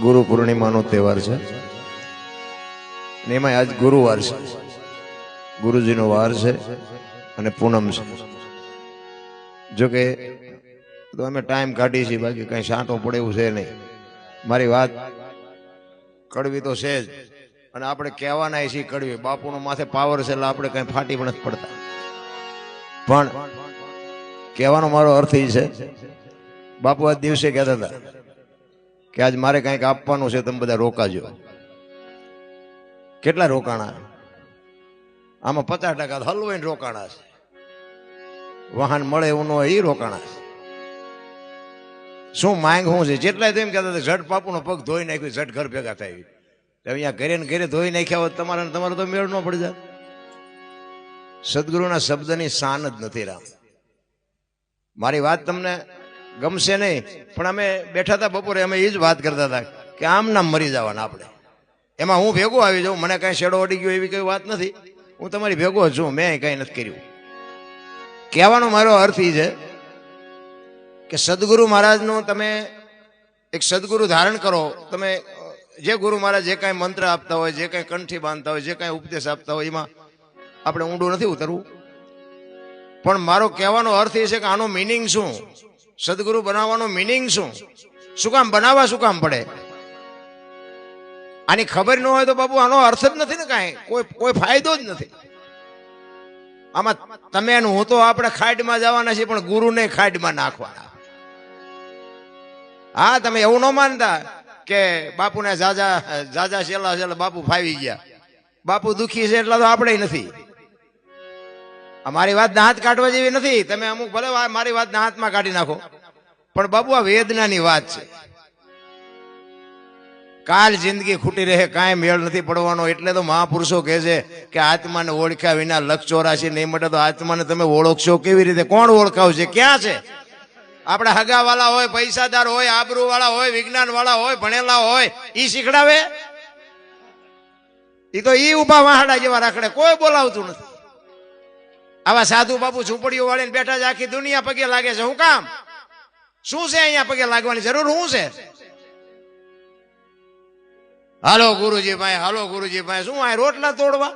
ગુરુ પૂર્ણિમાનો તહેવાર છે ને એમાં આજ ગુરુવાર છે, ગુરુજીનો વાર છે અને પૂનમ છે. જોકે તો અમે ટાઈમ કાઢીએ છીએ, બાકી કઈ સાંટો પડે એવું છે નહીં. મારી વાત કડવી તો છે જ, અને આપણે કહેવાના છીએ કડવી. બાપુનો માથે પાવર છે એટલે આપણે કઈ ફાટી પણ નથી પડતા. પણ કહેવાનો મારો અર્થ એ છે, બાપુ આજ દિવસે કહેતા હતા કે આજ મારે કંઈક આપવાનું છે, તમે બધા રોકાજો. કેટલા રોકાણા? આમાં 50% હલવાઈને રોકાણા છે. વાહન મળે એવું ન હોય એ રોકાણા છે. શું માંગ શું છે? જેટલા તો એમ કહેતા હતા ઝટ બાપુનો પગ ધોઈ નાખ્યો, ઝટ ઘર ભેગા થાય. અહીંયા ઘરે ને ઘરે ધોઈ નાખ્યા હોત તમારે તો મેળ ન પડી જાય. સદગુરુના શબ્દની શાન જ નથી રામ. મારી વાત તમને ગમશે નહીં, પણ અમે બેઠા હતા બપોરે, અમે એ જ વાત કરતા હતા કે આમ નામ મરી જવાના આપણે. એમાં હું ભેગો આવી જાઉં, મને કાંઈ શેડો અડી ગયો એવી કઈ વાત નથી. હું તમારી ભેગો છું, મેં કાંઈ નથી કર્યું. કહેવાનો મારો અર્થ એ છે કે સદગુરુ મહારાજનું તમે એક સદગુરુ ધારણ કરો. તમે જે ગુરુ મહારાજ જે કાંઈ મંત્ર આપતા હોય, જે કાંઈ કંઠી બાંધતા હોય, જે કાંઈ ઉપદેશ આપતા હોય, એમાં આપણે ઊંડું નથી ઉતરવું. પણ મારો કહેવાનો અર્થ એ છે કે આનો મિનિંગ શું? સદગુરુ બનાવવાનો મિનિંગ શું? શું કામ બનાવવા, શું કામ પડે? આની ખબર ન હોય તો બાપુ આનો અર્થ જ નથી ને કાંઈ, કોઈ ફાયદો જ નથી આમાં. તમે હું તો આપણે ખાડમાં જવાના છીએ, પણ ગુરુને ખાડમાં નાખવાના. હા, તમે એવું ન માનતા કે બાપુને જાજા છેલ્લા છેલ્લા બાપુ ફાવી ગયા, બાપુ દુખી છે એટલા તો આપણે નથી. મારી વાત દાંત કાઢવા જેવી નથી. તમે અમુક ભલે મારી વાત દાંતમાં કાઢી નાખો, પણ બાપુ આ વેદનાની વાત છે. કાલ જિંદગી ખૂટી રહે, કાંઈ મેળ નથી પડવાનો. એટલે તો મહાપુરુષો કહે છે કે આત્માને ઓળખ્યા વિના 184 નહીં મળે. તો આત્માને તમે ઓળખશો કેવી રીતે? કોણ ઓળખાવશે? ક્યાં છે? આપણા હગાવાળા હોય, પૈસાદાર હોય, આબરૂ વાળા હોય, વિજ્ઞાન વાળા હોય, ભણેલા હોય, ઈ શીખડાવે? ઈ તો ઈ ઉભા વાહડા જેવા રાખડે, કોઈ બોલાવતું નથી. આવા સાધુ બાપુ ઝૂંપડીઓ વાળીને બેઠા છે, આખી દુનિયા પગે લાગે છે. શું કામ? શું છે અહીંયા પગે લાગવાની જરૂર શું છે? હાલો ગુરુજી ભાઈ, હાલો ગુરુજી ભાઈ. શું આ રોટલા તોડવા?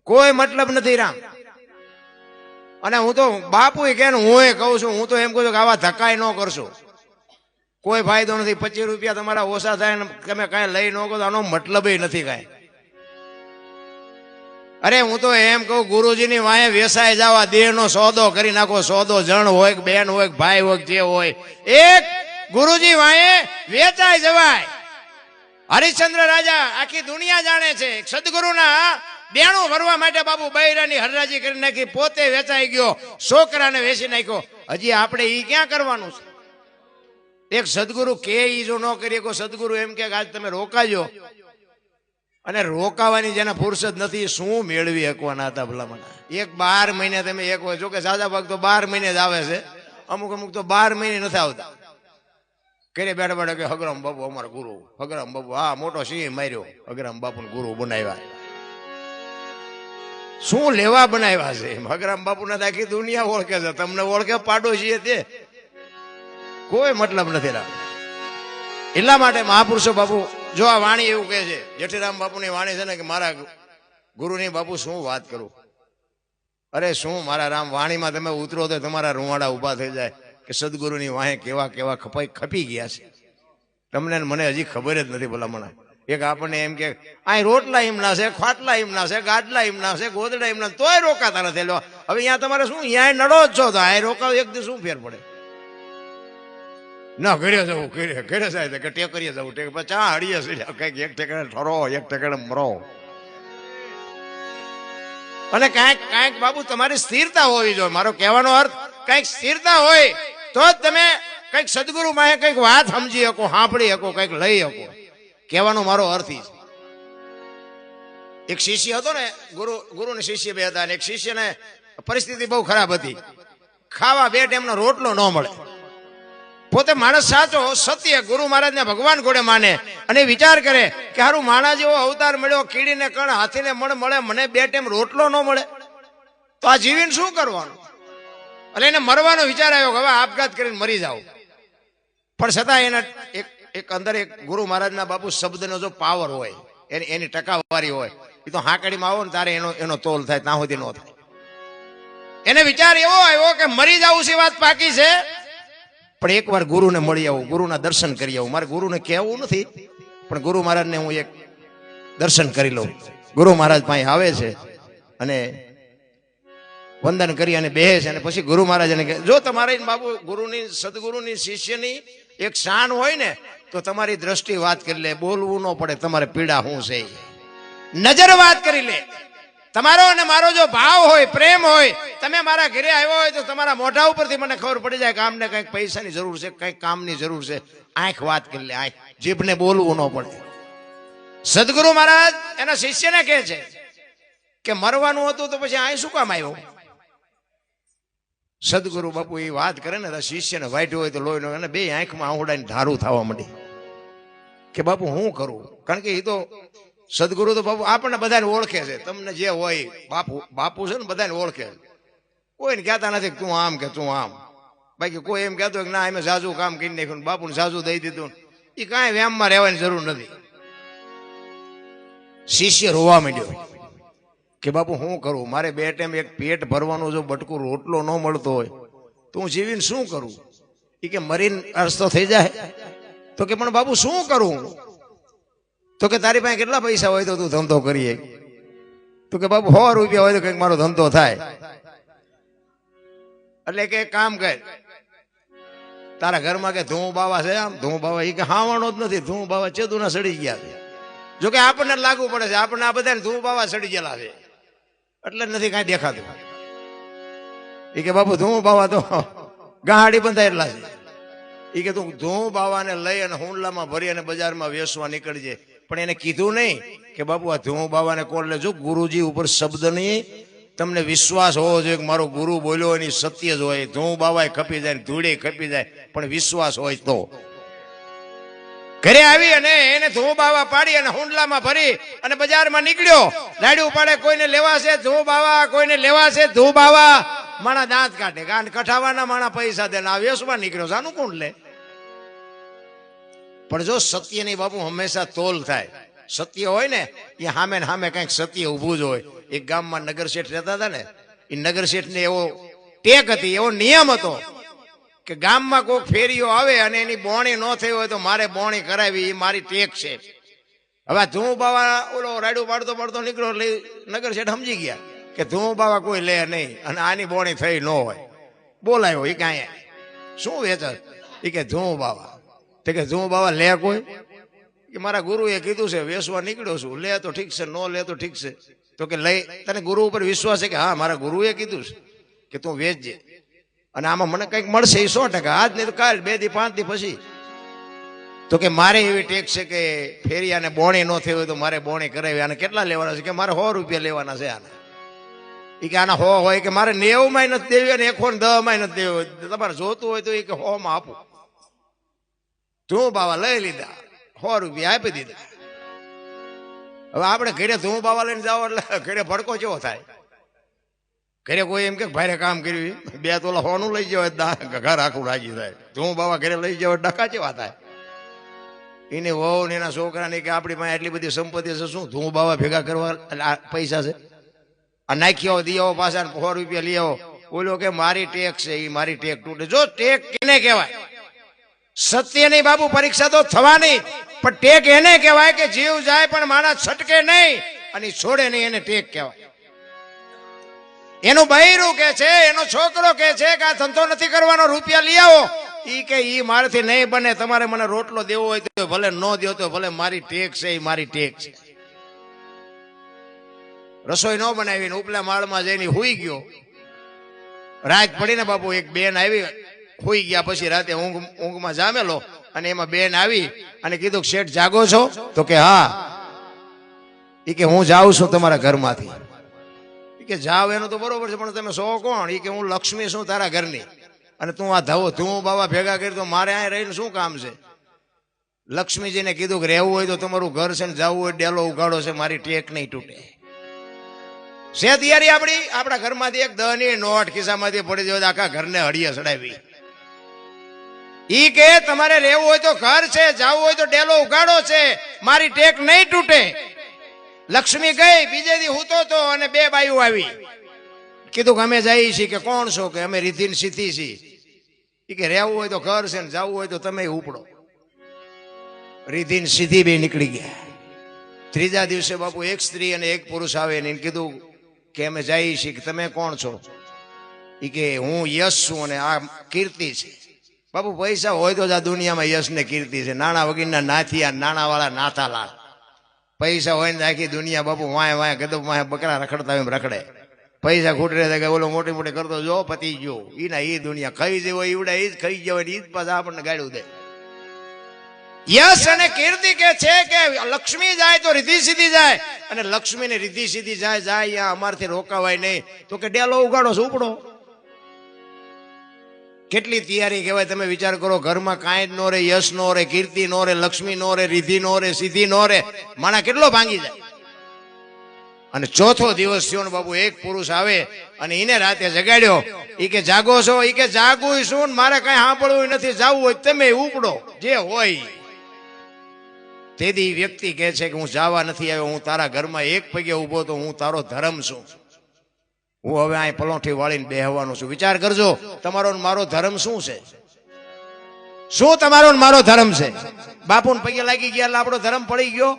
કોઈ મતલબ નથી રામ. અને હું તો બાપુ કે હું કહું છું, હું તો એમ કહું છું કે આવા ધક્કાય ન કરશો, કોઈ ફાયદો નથી. 25 રૂપિયા તમારા ઓછા થાય ને તમે કાંઈ લઈ ન કહો, આનો મતલબ નથી કાંઈ. અરે હું તો એમ કહું, ગુરુજીની વાંહે વેસાઈ જવા, દેહનો સોદો કરી નાખો. સોદો જણ હોય કે બેન હોય કે ભાઈ હોય જે હોય, એક ગુરુજી વાંહે વેચાઈ જવાય. હરિશ્ચંદ્ર રાજા આખી દુનિયા જાણે છે, સદગુરુના બેણું ભરવા માટે બાપુ બૈરાની હરરાજી કરી નાખી, પોતે વેચાઈ ગયો, છોકરાને વેચી નાખ્યો. હજી આપણે ઈ ક્યાં કરવાનું છે? એક સદગુરુ કે ઈ જો ન કરીએ, કોઈ સદગુરુ એમ કે આજ તમે રોકાજો, અને રોકાવાની જેને ફુરસદ નથી, શું મેળવી શકવાના હતા ભલામણ? એક 12 મહિને તમે એક હોય, જો કે સાદા ભાગ તો 12 મહિને જ આવે છે, અમુક તો 12 મહિને નથી આવતા. ઘરે બેઠા બેઠા કે હગરામ બાપુ અમારા ગુરુ, હગરામ બાપુ હા મોટો સિંહ માર્યો, હગરામ બાપુને ગુરુ બનાવ્યા. શું લેવા બનાવ્યા છે? હગરામ બાપુ ને આખી દુનિયા ઓળખે છે, તમને ઓળખે પાડોશી તે કોઈ મતલબ નથી. એટલા માટે મહાપુરુષો બાપુ જો આ વાણી એવું કહે છે, જેઠીરામ બાપુની વાણી છે ને કે મારા ગુરુની બાપુ શું વાત કરું. અરે શું મારા રામ, વાણીમાં તમે ઉતરો તો તમારા રૂવાડા ઉભા થઈ જાય કે સદગુરુની વાહે કેવા કેવા ખપી ગયા છે. તમને મને હજી ખબર જ નથી ભલામણ. એક આપણને એમ કે આ રોટલા હિમના છે, ખાટલા હિમના છે, ગાડલા હિમના છે, ગોદડા હિમના, તોય રોકાતા નથી. હવે અહીંયા તમારે શું, અહીંયા નડો જ છો તો આ રોકાવ, એક દિવસ શું ફેર પડે? ના ઘરે જવું, ઘરે જાય કે ટેકરીએ જવું, ચા હળીએ કઈક એક ઠેકાણે ઠરો, એક ઠેકાણે મરો. અને કાંઈક બાબુ તમારી સ્થિરતા હોવી જોઈએ. મારો કહેવાનો અર્થ કઈક સ્થિરતા હોય તો જ તમે કઈક સદગુરુ માં કઈક વાત સમજી શકો, સાંભળી શકો, કઈક લઈ શકો. કહેવાનો મારો અર્થ એ છે. એક શિષ્ય હતો ને, ગુરુ ને શિષ્ય બે હતા. એક શિષ્યને પરિસ્થિતિ બહુ ખરાબ હતી, ખાવા 2 ટાઈમનો રોટલો ન મળે. પોતે માણસ સાચો, સત્ય, ગુરુ મહારાજને ભગવાન ઘોડે માને, અને વિચાર કરે કે હારું માણસ જેવો અવતાર મળ્યો, કીડીને કણ હાથીને મણ મળે, મને 2 ટાઈમ રોટલો ન મળે તો આ જીવીને શું કરવાનું? એટલે એને મરવાનો વિચાર આવ્યો કે હવે આપઘાત કરીને મરી જાવ. પણ છતાં એના એક અંદર એક ગુરુ મહારાજના બાપુ શબ્દનો જો પાવર હોય, એની ટકાવારી હોય, એ તો હાંકડીમાં આવો ને તારે એનો તોલ થાય, ત્યાં સુધી ન થાય. એને વિચાર એવો આવ્યો કે મરી જવું છે વાત પાકી છે, પણ એકવાર ગુરુને મળી આવું, ગુરુના દર્શન કરી આવું. મારે ગુરુને કહેવું નથી, પણ ગુરુ મહારાજને હું એક દર્શન કરી લઉં. ગુરુ મહારાજ પાસે આવે છે અને વંદન કરી અને બેસે છે. અને પછી ગુરુ મહારાજ એને કહે, જો તમારે બાપુ ગુરુની સદગુરુની શિષ્યની એક શાન હોય ને તો તમારી દ્રષ્ટિ વાત કરી લે, બોલવું ન પડે, તમારે પીડા શું છે નજર વાત કરી લે. તમારો અને મારો જો ભાવ હોય, પ્રેમ હોય, તમે મારા ઘરે આવ્યો હોય તો તમારા મોઢા ઉપરથી મને ખબર પડી જાય કે આમને કંઈક પૈસાની જરૂર છે, કંઈક કામની જરૂર છે. આંખ વાત કરી લે, આંખ, જીભને બોલવું ન પડે. સદગુરુ મહારાજ એના શિષ્યને કહે છે કે મરવાનું હતું તો પછી અહીં શું કામ આવ્યો? સદગુરુ બાપુ એ વાત કરે ને, શિષ્યને વાઈટ હોય તો લોહી અને બે આંખમાં આંખડાની ધારું થવા માંડી કે બાપુ હું કરું? કારણ કે એ તો સદગુરુ તો બાપુ આપણને બધાને ઓળખે છે. તમને જે હોય બાપુ છે ને બધાને ઓળખે છે. કોઈને કહેતા નથી તું આમ કે તું આમ. બાકી કોઈ એમ કહેતો કે ના અમે ઝાઝુ કામ કરી નાખ્યું, બાપુને ઝાઝુ દઈ દીધું, એ કાંઈ વ્યામમાં રહેવાની જરૂર નથી. શિષ્ય રોવા માંડ્યો કે બાપુ હું કરું? મારે બે ટાઈમ એક પેટ ભરવાનો જો બટકું રોટલો ન મળતો હોય તો હું જીવીને શું કરું? એ કે મરીને અરસ્તો થઈ જાય. તો કે પણ બાપુ શું કરું? તો કે તારી પાસે કેટલા પૈસા હોય તો તું ધંધો કરીએ? તો કે બાપુ 100 રૂપિયા હોય તો કંઈક મારો ધંધો થાય. એટલે કે કામ કર, તારા ઘરમાં કે ધૂમ બાવા છે? આમ ધૂમ બાવા? એ કે હાવાણો જ નથી, ધૂમ બાવા ચેદુના સડી ગયા છે. જોકે આપણને લાગુ પડે છે, આપણને આ બધાને ધૂમ બાવા સડી ગયેલા છે એટલે નથી કાંઈ દેખાતું. એ કે બાપુ ધૂમ બાવા તો ગાડી બંધાયેલા છે. એ કે તું ધૂમ બાવાને લઈ અને હુંડલામાં ભરી અને બજારમાં વેચવા નીકળજે. પણ એને કીધું નહીં કે બાપુ આ ધૂમ બાવાને કોણ લેજો? ગુરુજી ઉપર શબ્દની તમને વિશ્વાસ હોવો જોઈએ કે મારો ગુરુ બોલ્યો એની સત્ય જ હોય. ધૂમ બાવાય ખપી જાય, ધૂળે ખપી જાય, પણ વિશ્વાસ હોય તો. ઘરે આવી અને એને ધૂમ બાવા પાડી અને હુંડલામાં ભરી અને બજારમાં નીકળ્યો. લાડ્યું પાડે, કોઈને લેવા છે ધૂમ બાવા, કોઈને લેવા છે ધૂમ બાવા. માણા દાંત કાઢે, ગાંઠ કઠાવાના માણા પૈસા દે, આ વેસવા નીકળ્યો, સાનું કોણ લે? પણ જો સત્યની બાપુ હંમેશા તોલ થાય. સત્ય હોય ને એ સામે ને સામે કંઈક સત્ય ઊભું જ હોય. એક ગામમાં નગર શેઠ રહેતા હતા ને, એ નગર શેઠને એવો ટેક હતી, એવો નિયમ હતો કે ગામમાં કોઈ ફેરીઓ આવે અને એની બોણી ન થઈ હોય તો મારે બોણી કરાવી, એ મારી ટેક છે. હવે ધૂમ બાવા ઓલો રાડું પાડતો પાડતો નીકળ્યો એટલે નગર શેઠ સમજી ગયા કે ધૂમ બાવા કોઈ લે નહીં અને આની બોણી થઈ ન હોય. બોલાયો, એ કાંઈ શું વેચ? એ કે ધૂમ બાવા. તે કે ધૂમ બાવા લે કોઈ? કે મારા ગુરુએ કીધું છે, વેસવા નીકળ્યો છું, લે તો ઠીક છે, ન લે તો ઠીક છે. તો કે લઈ, તને ગુરુ ઉપર વિશ્વાસ છે? કે હા, મારા ગુરુએ કીધું છે કે તું વેચજે અને આમાં મને કંઈક મળશે એ 100%, આજ નહીં તો કાલ, 2 દી 5 દી પછી. તો કે મારે એવી ટેક છે કે ફેરિયાને બોણી ન થઈ હોય તો મારે બોણી કરાવી. આને કેટલા લેવાના છે? કે મારે 100 રૂપિયા લેવાના છે આને. એ કે આના 100 હોય કે મારે 90 માં નથી દેવી અને 110 માં નથી દેવી. તમારે જોતું હોય તો એ કે 100 માં આપું. ધૂમ બાવા લઈ લીધા, 100 રૂપિયા આપી દીધા. હવે આપણે ઘરે ધૂમ બાવા લઈને જાઓ એટલે ઘરે ભડકો કેવો થાય? ઘરે કોઈ એમ કે ભારે કામ કર્યું, 2 તોલા હોનું લઈ જાવ, ઘર આખું રાજી થાય. ધૂમ બાવા ઘરે લઈ જાવ ડખા કેવા થાય? એને વહુ ને એના છોકરાને કે આપણી પાસે એટલી બધી સંપત્તિ છે, શું ધૂમ બાવા ભેગા કરવા પૈસા છે? આ નાખી આવો, દી આવો, પાછા 100 રૂપિયા લઈ આવો. બોલો કે મારી ટેક છે, એ મારી ટેક તૂટે. જો ટેક કેને કહેવાય? સત્યની બાબુ પરીક્ષા તો થવાની, પણ ટેક એને કહેવાય કે જીવ જાય પણ માણસ છટકે નહીં અને છોડે નહીં, એને ટેક કહેવાય. એનું બૈરું કે છે, એનો છોકરો કે છે કે આ ધંધો નથી કરવાનો, રૂપિયા લઈ આવો. ઈ કે ઈ મારાથી નહીં બને, તમારે મને રોટલો દેવો હોય તો ભલે, ન દો તો ભલે, મારી ટેક છે, એ મારી ટેક છે. રસોઈ ન બનાવીને ઉપલા માળમાં જઈને હુઈ ગયો. રાત પડીને બાપુ એક બેન આવી, હુઈ ગયા પછી રાતે ઊંઘમાં જામેલો અને એમાં બેન આવી અને કીધું કે શેઠ જાગો છો? તો કે હા. એ કે હું જાઉં છું તમારા ઘરમાંથી. એ કે જાવ એનું તો બરોબર છે, પણ તમે સો કોણ? એ કે હું લક્ષ્મી છું તારા ઘરની, અને તું આ ધૂમ બાવા ભેગા કરી તો મારે અહીં રહીને શું કામ છે? લક્ષ્મીજીને કીધું કે રહેવું હોય તો તમારું ઘર છે ને જવું હોય ડેલો ઉગાડો છે, મારી ટેક નહીં તૂટે. છે તૈયારી આપણા ઘરમાંથી એક 10ની નોટ ખિસ્સામાંથી પડી જાય, આખા ઘરને હળીએ ચડાવી. ઈ કે તમારે રહેવું હોય તો ઘર છે, જવું હોય તો ડેલો ઉગાડો છે, મારી ટેક નહીં તૂટે. લક્ષ્મી ગઈ, બીજે દી હૂતો તો અને બે બાયું આવી. કીધું કે અમે જઈએ છીએ. કે કોણ છો? કે અમે રીધિન સીધી છીએ. ઈ કે રહેવું હોય તો ઘર છે ને જવું હોય તો તમે ઉપડો. રીધિન સીધી બે નીકળી ગયા. ત્રીજા દિવસે બાપુ એક સ્ત્રી અને એક પુરુષ આવે ને કીધું કે અમે જઈએ છીએ. કે તમે કોણ છો? ઈ કે હું યશ છું અને આ કીર્તિ છે. બાપુ પૈસા હોય તો જ આ દુનિયામાં યશ ને કીર્તિ છે. નાણા વગરના નાથિયા, નાણા વાળા નાથાલાલ. પૈસા હોય ને આખી દુનિયા બાપુ વાય વાય ગદબ વાય બકરા રખડતા એમ રખડે. પૈસા ખૂટે કે ઓલો મોટી મોટી કરતો જો પતિ ગયો. ઈ ના ઈ દુનિયા ખાઈ જેવો ઈવડે ઈ જ ખાઈ જવાય ઈ જ પાછા આપણને ગાડ્યું દે. યશ અને કીર્તિ કે છે કે લક્ષ્મી જાય તો રીધિ સીધી જાય, અને લક્ષ્મી ને રીધિ સીધી જાય અમારથી રોકાવાય નહીં. તો કે ડેલો ઉગાડો છો, ઉપડો. કેટલી તૈયારી કહેવાય. તમે વિચાર કરો, ઘરમાં કાંઈ જ નો રે, યશ નો રે, કીર્તિ નો રે, લક્ષ્મી નો રે, રીધિ નો રે, સીધી નો રે, માણા કેટલો ભાંગી જાય. અને ચોથો દિવસ થયો ને બાપુ એક પુરુષ આવે અને એને રાતે જગાડ્યો. ઈ કે જાગો છો? ઈ કે જાગું શું, મારે કઈ સાંભળવું નથી, જાવું હોય તમે ઉપડો, જે હોય. તેથી વ્યક્તિ કહે છે કે હું જાવા નથી આવ્યો, હું તારા ઘરમાં એક પગે ઉભો તો હું તારો ધર્મ છું. હું હવે અહીં પલોઠી વાળીને બેહવાનો છું. વિચાર કરજો, તમારો મારો ધર્મ શું છે? શું તમારો મારો ધર્મ છે? બાપુને પગે લાગી ગયા એટલે આપણો ધર્મ પડી ગયો?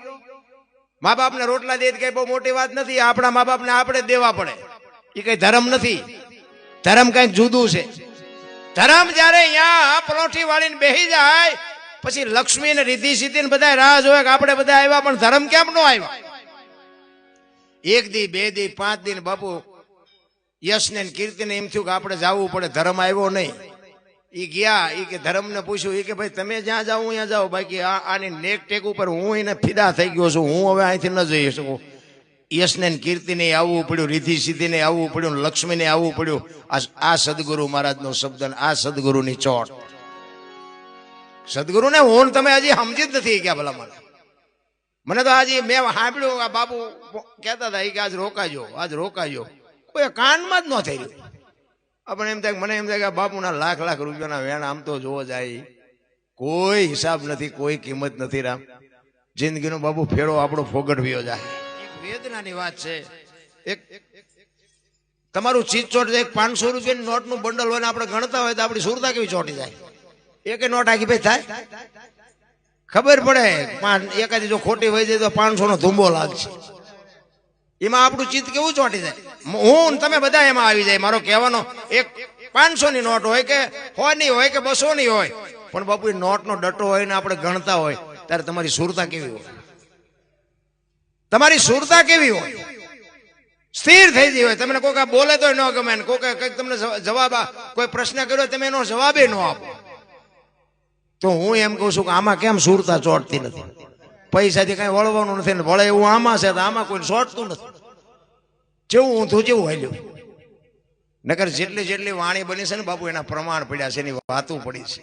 મા બાપને રોટલા દે કઈ બહુ મોટી વાત નથી. આપણા મા બાપને આપણે દેવા પડે. એ કઈ ધર્મ નથી. ધર્મ કઈક જુદું છે. ધર્મ જયારે અહીંયા પલોઠી વાળીને બેહી જાય પછી લક્ષ્મી ને રીધિ સીધી ને બધા રાહ જોવે કે આપણે બધા આવ્યા, પણ ધર્મ કેમ નો આવ્યા? એક દી, બે દી, 5 દિન બાપુ યશ ને કીર્તિ ને એમ થયું કે આપણે જવું પડે, ધર્મ આવ્યો નહીં. ઈ ગયા. ઈ કે ધર્મ ને પૂછ્યું. ઈ કે ભાઈ તમે જ્યાં જાઓ ત્યાં જાઓ, બાકી આની નેક ટેક ઉપર હું એને ફિદા થઈ ગયો છું, હું હવે અહીંથી ન જઈ શકું. યશ ને કીર્તિ ને આવવું પડ્યું, રીધિ સીધી ને આવવું પડ્યું, લક્ષ્મી ને આવવું પડ્યું. આ સદગુરુ મહારાજ નો શબ્દ, આ સદગુરુ ની ચોટ. સદગુરુ ને હું તમે હજી સમજી જ નથી ગયા. ભલા મને તો આજે મેં સાંભળ્યું આ બાપુ કહેતા હતા કે આજ રોકાજો, આજ રોકાજો. કોઈ કાનમાં જ ન થઈ રહ્યું. આપણે એમ થાય, મને એમ થાય કે બાપુના લાખ લાખ રૂપિયાના વેણ આમ તો જોવો જાય, કોઈ હિસાબ નથી, કોઈ કિંમત નથી. રામ જિંદગીનો બાપુ ફેરો આપણો ફોગટવ્યો જાય. એક વેદનાની વાત છે. એક તમારું ચીજ ચોટ, એક 500 રૂપિયાની નોટનું બંડલ હોય ને આપણે ગણતા હોય તો આપણી સુરતા કેવી ચોટી જાય. એક નોટ આખી ભાઈ થાય, ખબર પડે. એકાદી જો ખોટી હોય જાય તો 500 નો ધુંબો લાગશે. એમાં આપણું ચિત્ત કેવું ચોટી જાય. હું તમે બધા એમાં આવી જાય. મારો કહેવાનો એક 500 ની નોટ હોય કે 100 ની હોય કે 200 ની હોય, પણ બાપુ નોટ નો ડટો હોય ને આપણે ગણતા હોય ત્યારે તમારી સુરતા કેવી હોય? તમારી સુરતા કેવી હોય? સ્થિર થઈ ગઈ હોય. તમને કોઈ બોલે તો ન ગમે, કોઈ કઈક તમને જવાબ, કોઈ પ્રશ્ન કર્યો તમે એનો જવાબ ન આપો. તો હું એમ કહું છું કે આમાં કેમ સુરતા ચોટતી નથી? પૈસાથી કઈ વળવાનું નથી ને વળે એવું આમાં છે, તો આમાં કોઈ ચોટતું નથી. જેવું ઊંધું જેવું હાલ્યું. નકર જેટલી જેટલી વાણી બની છે ને બાપુ એના પ્રમાણ પડ્યા છે, એની વાતું પડી છે.